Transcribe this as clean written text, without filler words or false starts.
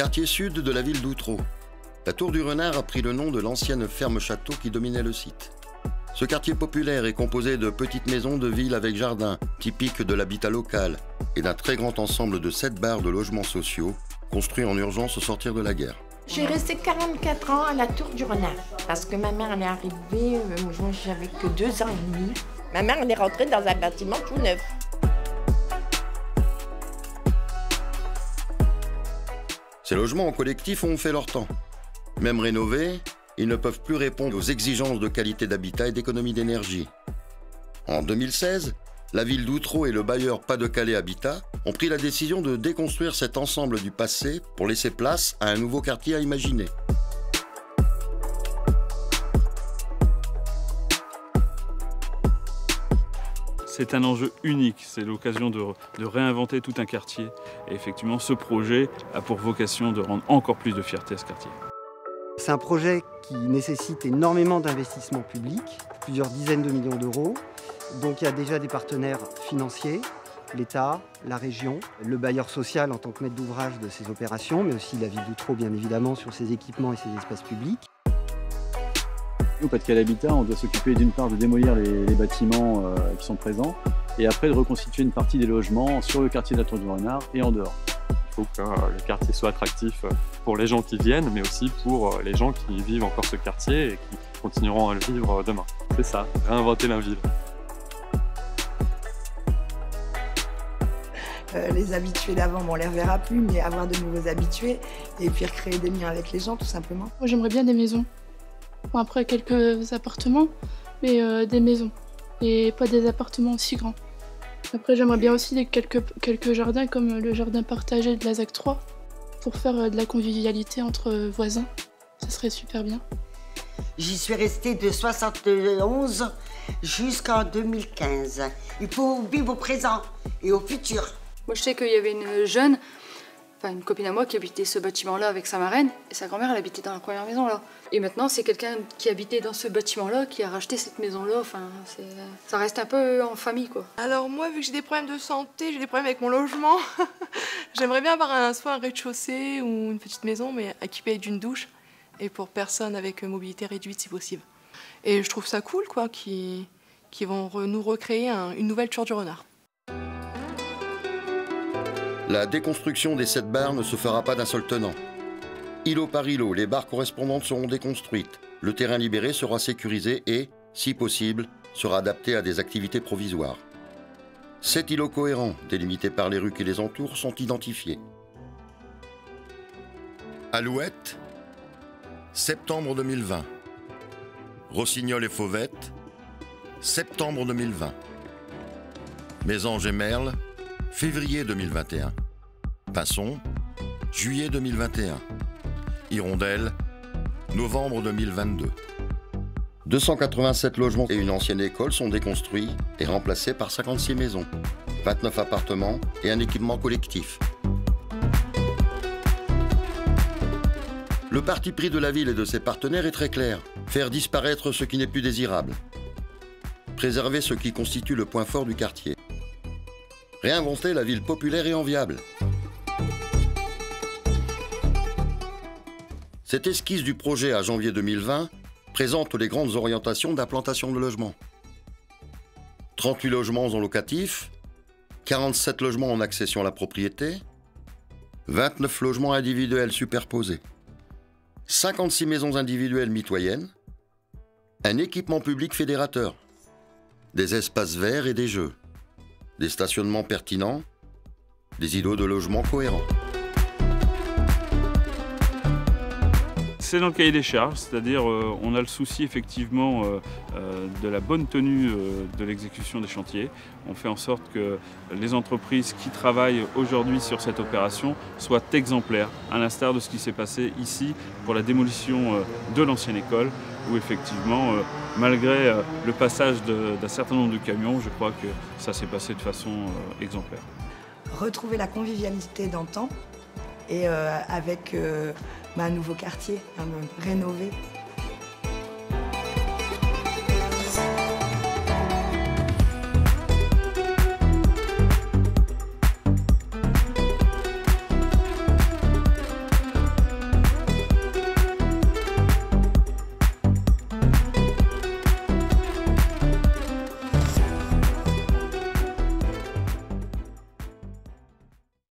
quartier sud de la ville d'Outreau. La Tour du Renard a pris le nom de l'ancienne ferme-château qui dominait le site. Ce quartier populaire est composé de petites maisons de ville avec jardin, typiques de l'habitat local, et d'un très grand ensemble de 7 barres de logements sociaux, construits en urgence au sortir de la guerre. J'ai resté 44 ans à la Tour du Renard, parce que ma mère elle est arrivée, moi j'avais que 2 ans et demi. Ma mère elle est rentrée dans un bâtiment tout neuf. Ces logements en collectif ont fait leur temps. Même rénovés, ils ne peuvent plus répondre aux exigences de qualité d'habitat et d'économie d'énergie. En 2016, la ville d'Outreau et le bailleur Pas-de-Calais Habitat ont pris la décision de déconstruire cet ensemble du passé pour laisser place à un nouveau quartier à imaginer. C'est un enjeu unique, c'est l'occasion de réinventer tout un quartier. Et effectivement, ce projet a pour vocation de rendre encore plus de fierté à ce quartier. C'est un projet qui nécessite énormément d'investissements publics, plusieurs dizaines de millions d'euros. Donc il y a déjà des partenaires financiers, l'État, la région, le bailleur social en tant que maître d'ouvrage de ces opérations, mais aussi la ville d'Outreau bien évidemment sur ses équipements et ses espaces publics. Nous, Pas-de-Calais Habitat, on doit s'occuper d'une part de démolir les bâtiments qui sont présents et après de reconstituer une partie des logements sur le quartier de la Tour du Renard et en dehors. Il faut que le quartier soit attractif pour les gens qui viennent, mais aussi pour les gens qui vivent encore ce quartier et qui continueront à le vivre demain. C'est ça, réinventer la ville. Les habitués d'avant, on ne les reverra plus, mais avoir de nouveaux habitués et puis recréer des liens avec les gens, tout simplement. Moi, j'aimerais bien des maisons. Bon, après, quelques appartements, mais des maisons. Et pas des appartements aussi grands. Après, j'aimerais bien aussi quelques jardins, comme le jardin partagé de la ZAC 3, pour faire de la convivialité entre voisins. Ça serait super bien. J'y suis restée de 71 jusqu'en 2015. Il faut vivre au présent et au futur. Moi, je sais qu'il y avait une jeune, une copine à moi qui habitait ce bâtiment-là avec sa marraine, et sa grand-mère, elle habitait dans la première maison là. Et maintenant, c'est quelqu'un qui habitait dans ce bâtiment-là, qui a racheté cette maison-là. Ça reste un peu en famille, quoi. Alors moi, vu que j'ai des problèmes de santé, j'ai des problèmes avec mon logement, j'aimerais bien avoir soit un rez-de-chaussée ou une petite maison, mais équipée d'une douche, et pour personnes avec mobilité réduite si possible. Et je trouve ça cool, quoi, qu'ils vont nous recréer une nouvelle Tour du Renard. La déconstruction des 7 barres ne se fera pas d'un seul tenant. Îlot par îlot, les barres correspondantes seront déconstruites. Le terrain libéré sera sécurisé et, si possible, sera adapté à des activités provisoires. 7 îlots cohérents, délimités par les rues qui les entourent, sont identifiés. Alouette, septembre 2020. Rossignol et Fauvette, septembre 2020. Mésange et Merle, février 2021. Pinson, juillet 2021. Hirondelle, novembre 2022. 287 logements et une ancienne école sont déconstruits et remplacés par 56 maisons, 29 appartements et un équipement collectif. Le parti pris de la ville et de ses partenaires est très clair. Faire disparaître ce qui n'est plus désirable. Préserver ce qui constitue le point fort du quartier. Réinventer la ville populaire et enviable. Cette esquisse du projet à janvier 2020 présente les grandes orientations d'implantation de logements. 38 logements en locatif, 47 logements en accession à la propriété, 29 logements individuels superposés, 56 maisons individuelles mitoyennes, un équipement public fédérateur, des espaces verts et des jeux, des stationnements pertinents, des îlots de logement cohérents. C'est dans le cahier des charges, c'est-à-dire on a le souci effectivement de la bonne tenue de l'exécution des chantiers. On fait en sorte que les entreprises qui travaillent aujourd'hui sur cette opération soient exemplaires, à l'instar de ce qui s'est passé ici pour la démolition de l'ancienne école, où effectivement, malgré le passage d'un certain nombre de camions, je crois que ça s'est passé de façon exemplaire. Retrouver la convivialité d'antan et avec un nouveau quartier, rénové.